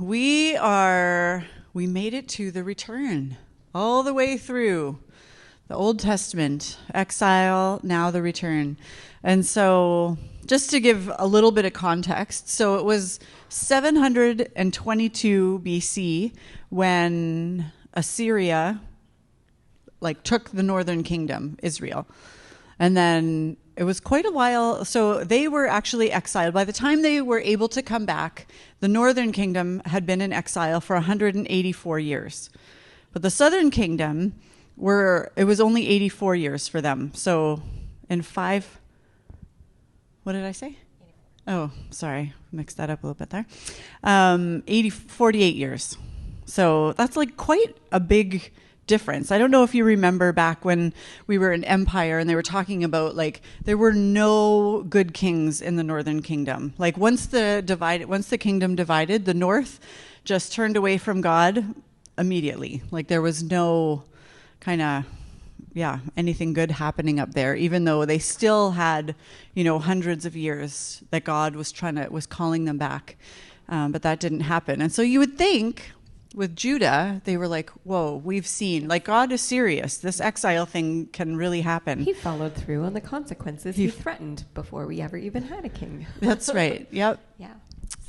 we made it to the return, all the way through the Old Testament, exile, now the return. And so just to give a little bit of context, so it was 722 BC when Assyria took the northern kingdom, Israel. And then it was quite a while. So they were actually exiled. By the time they were able to come back, the northern kingdom had been in exile for 184 years. But the southern kingdom it was only 84 years for them. So in what did I say? 84. Oh, sorry. Mixed that up a little bit there. 48 years. So that's quite a big difference. I don't know if you remember back when we were an empire and they were talking about there were no good kings in the northern kingdom. Once the kingdom divided, the north just turned away from God immediately. There was no anything good happening up there, even though they still had, hundreds of years that God was calling them back. But that didn't happen. And so you would think with Judah, they were whoa, we've seen, God is serious. This exile thing can really happen. He followed through on the consequences he threatened before we ever even had a king. That's right. Yep. Yeah.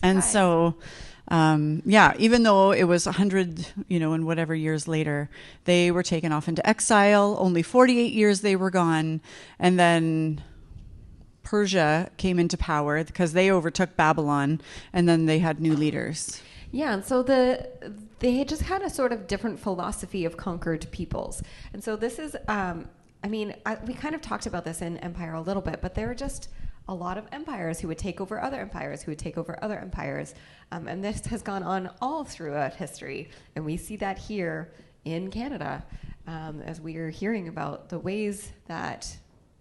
And so, even though it was 100, and whatever years later, they were taken off into exile. Only 48 years they were gone. And then Persia came into power because they overtook Babylon, and then they had new leaders. Yeah, and so they just had a sort of different philosophy of conquered peoples. And so this is, we kind of talked about this in Empire a little bit, but there were just a lot of empires who would take over other empires, who would take over other empires. And this has gone on all throughout history. And we see that here in Canada, as we are hearing about the ways that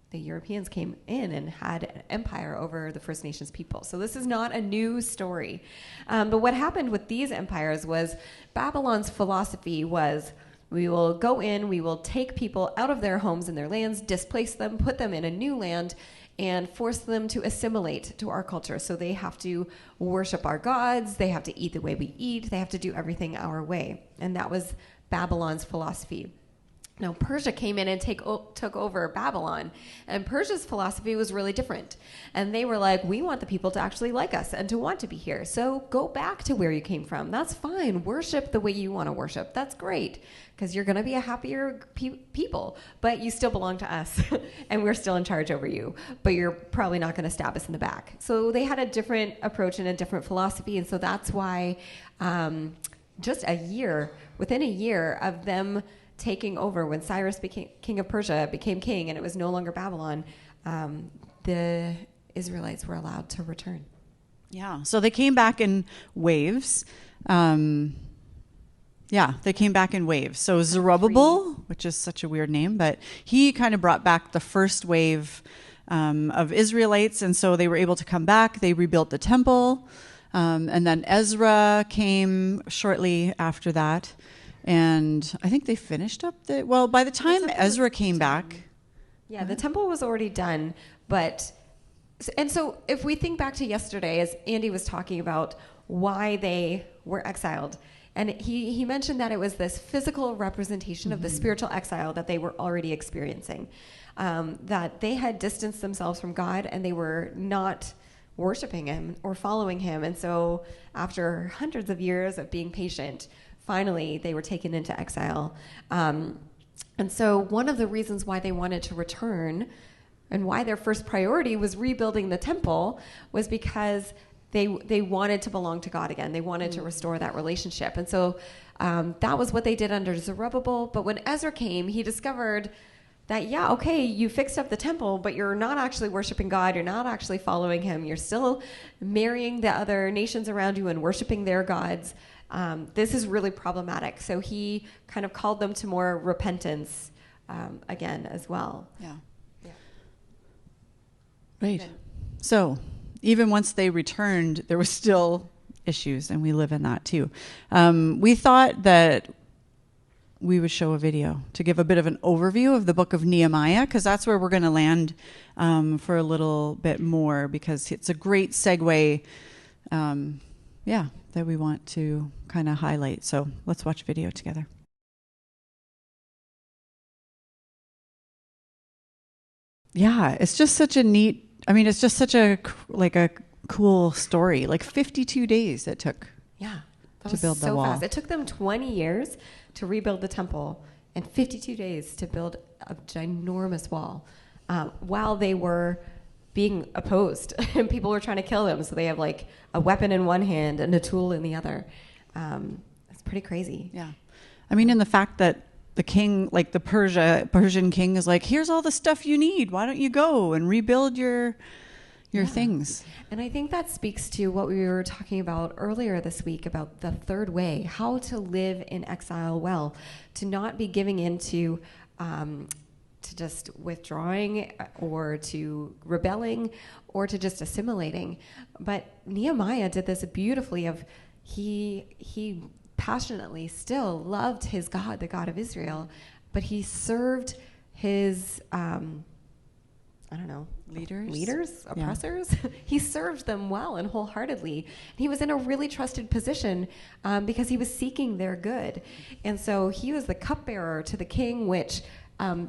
the Europeans came in and had an empire over the First Nations people. So this is not a new story. But what happened with these empires was Babylon's philosophy was, we will go in, we will take people out of their homes and their lands, displace them, put them in a new land, and force them to assimilate to our culture. So they have to worship our gods, they have to eat the way we eat, they have to do everything our way. And that was Babylon's philosophy. Now, Persia came in and took over Babylon, and Persia's philosophy was really different. And they were like, we want the people to actually like us and to want to be here. So go back to where you came from. That's fine. Worship the way you want to worship. That's great, because you're going to be a happier people, but you still belong to us, and we're still in charge over you. But you're probably not going to stab us in the back. So they had a different approach and a different philosophy, and so that's why within a year of them taking over, when Cyrus became king of Persia, became king, and it was no longer Babylon, the Israelites were allowed to return. Yeah, so they came back in waves. They came back in waves. So Zerubbabel, which is such a weird name, but he kind of brought back the first wave of Israelites, and so they were able to come back. They rebuilt the temple, and then Ezra came shortly after that. And I think they finished up by the time Ezra came back. Yeah, the temple was already done. And so if we think back to yesterday, as Andy was talking about why they were exiled, and he mentioned that it was this physical representation of the spiritual exile that they were already experiencing, that they had distanced themselves from God and they were not worshiping him or following him. And so after hundreds of years of being patient, finally, they were taken into exile. And so one of the reasons why they wanted to return and why their first priority was rebuilding the temple was because they wanted to belong to God again. They wanted to restore that relationship. And so that was what they did under Zerubbabel. But when Ezra came, he discovered that, you fixed up the temple, but you're not actually worshiping God. You're not actually following him. You're still marrying the other nations around you and worshiping their gods. This is really problematic. So he kind of called them to more repentance again as well. Yeah. Right. Good. So even once they returned, there were still issues, and we live in that too. We thought that we would show a video to give a bit of an overview of the book of Nehemiah, because that's where we're going to land for a little bit more, because it's a great segue that we want to kind of highlight. So let's watch video together. Yeah, it's just such a neat, it's just such a cool story. Like 52 days it took. Yeah, that to was build the so wall. fast. It took them 20 years to rebuild the temple and 52 days to build a ginormous wall, while they were being opposed and people were trying to kill them. So they have like a weapon in one hand and a tool in the other. It's pretty crazy. Yeah. And the fact that the king, like the Persian king, is like, here's all the stuff you need. Why don't you go and rebuild your things? And I think that speaks to what we were talking about earlier this week about the third way, how to live in exile well, to not be giving into to just withdrawing or to rebelling or to just assimilating. But Nehemiah did this beautifully of he passionately still loved his God, the God of Israel, but he served his leaders, oppressors. Yeah. He served them well and wholeheartedly. He was in a really trusted position because he was seeking their good. And so he was the cupbearer to the king, which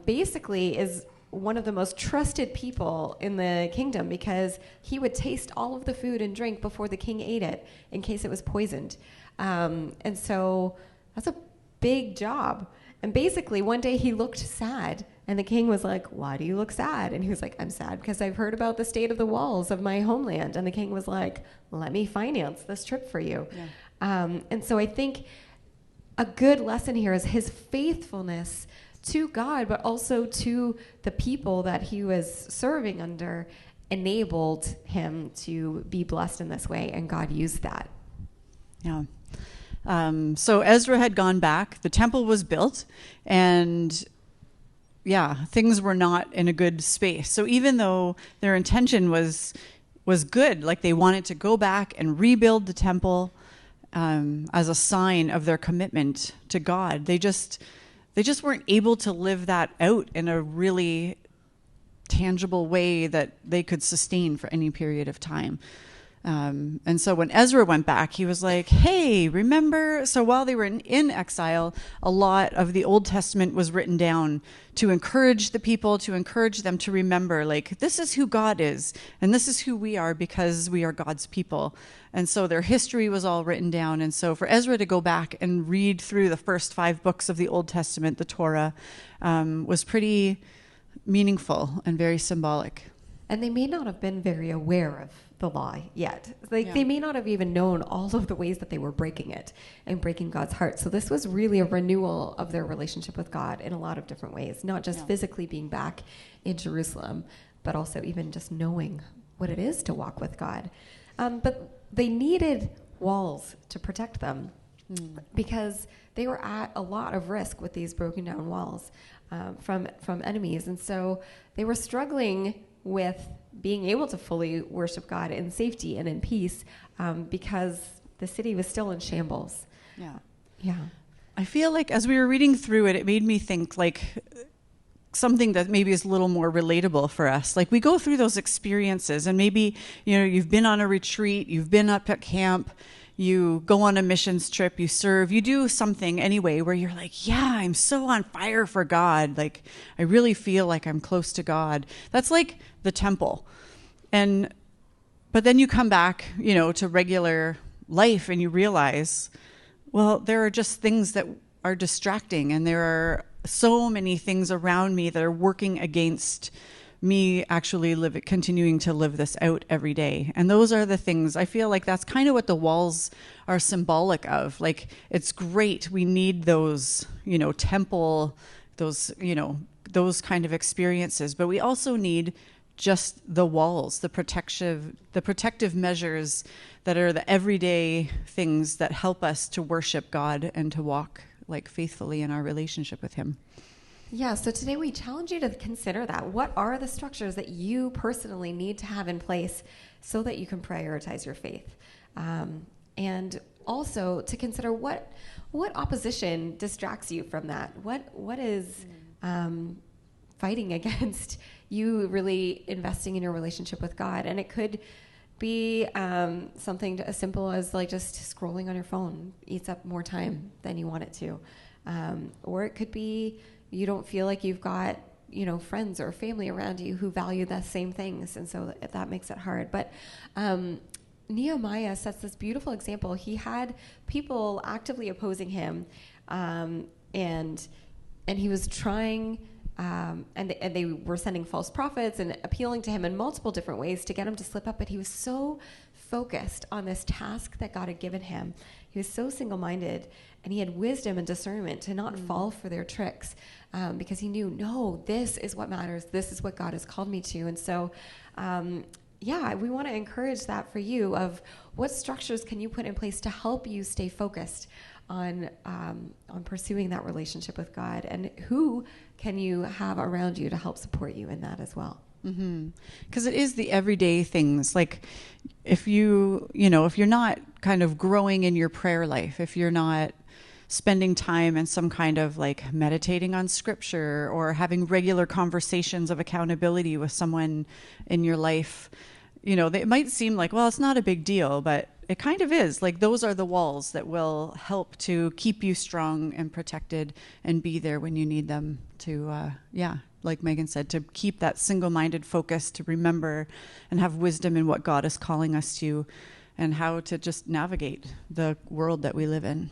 basically is one of the most trusted people in the kingdom, because he would taste all of the food and drink before the king ate it in case it was poisoned. And so that's a big job. And basically one day he looked sad, and the king was like, why do you look sad? And he was like, I'm sad because I've heard about the state of the walls of my homeland. And the king was like, let me finance this trip for you. Yeah. And so I think a good lesson here is his faithfulness to God, but also to the people that he was serving under, enabled him to be blessed in this way, and God used that. Yeah. So Ezra had gone back, the temple was built, and things were not in a good space. So even though their intention was good, like they wanted to go back and rebuild the temple as a sign of their commitment to God, they just weren't able to live that out in a really tangible way that they could sustain for any period of time. And so when Ezra went back, he was like, hey, remember? So while they were in exile, a lot of the Old Testament was written down to encourage the people, to encourage them to remember, like, this is who God is, and this is who we are because we are God's people. And so their history was all written down. And so for Ezra to go back and read through the first 5 books of the Old Testament, the Torah, was pretty meaningful and very symbolic. And they may not have been very aware of the law yet. They may not have even known all of the ways that they were breaking it and breaking God's heart. So this was really a renewal of their relationship with God in a lot of different ways, not just physically being back in Jerusalem, but also even just knowing what it is to walk with God. But they needed walls to protect them because they were at a lot of risk with these broken down walls from enemies. And so they were struggling with being able to fully worship God in safety and in peace because the city was still in shambles. Yeah. I feel like as we were reading through it, it made me think like something that maybe is a little more relatable for us. Like we go through those experiences and maybe, you've been on a retreat, you've been up at camp, you go on a missions trip, you serve, you do something anyway where you're like, yeah, I'm so on fire for God. Like I really feel like I'm close to God. That's like the temple. But then you come back, to regular life and you realize, well, there are just things that are distracting, and there are so many things around me that are working against me actually continuing to live this out every day. And those are the things, I feel like that's kind of what the walls are symbolic of. Like, it's great. We need those, temple, those kind of experiences, but we also need just the walls, the protective measures that are the everyday things that help us to worship God and to walk like faithfully in our relationship with him. Yeah, so today we challenge you to consider that. What are the structures that you personally need to have in place so that you can prioritize your faith? And also to consider what opposition distracts you from that? What is fighting against you really investing in your relationship with God? And it could be something as simple as like just scrolling on your phone eats up more time than you want it to. Or it could be you don't feel like you've got, friends or family around you who value the same things. And so that makes it hard. But Nehemiah sets this beautiful example. He had people actively opposing him, and he was trying, and they were sending false prophets and appealing to him in multiple different ways to get him to slip up. But he was so focused on this task that God had given him. He was so single-minded, and he had wisdom and discernment to not fall for their tricks, because he knew, no, this is what matters. This is what God has called me to. And so, we want to encourage that for you, of what structures can you put in place to help you stay focused on pursuing that relationship with God, and who can you have around you to help support you in that as well. Because it is the everyday things. Like if you're not kind of growing in your prayer life, if you're not spending time in some kind of like meditating on scripture or having regular conversations of accountability with someone in your life, it might seem like, well, it's not a big deal, but it kind of is. Like those are the walls that will help to keep you strong and protected and be there when you need them to, like Megan said, to keep that single-minded focus, to remember and have wisdom in what God is calling us to and how to just navigate the world that we live in.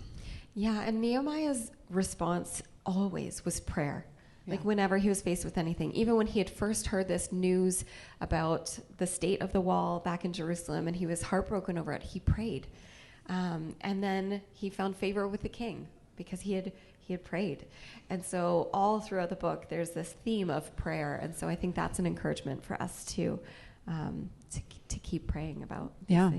Yeah, and Nehemiah's response always was prayer. Like whenever he was faced with anything, even when he had first heard this news about the state of the wall back in Jerusalem and he was heartbroken over it, he prayed. And then he found favor with the king because he had prayed. And so all throughout the book, there's this theme of prayer. And so I think that's an encouragement for us to keep praying about these things.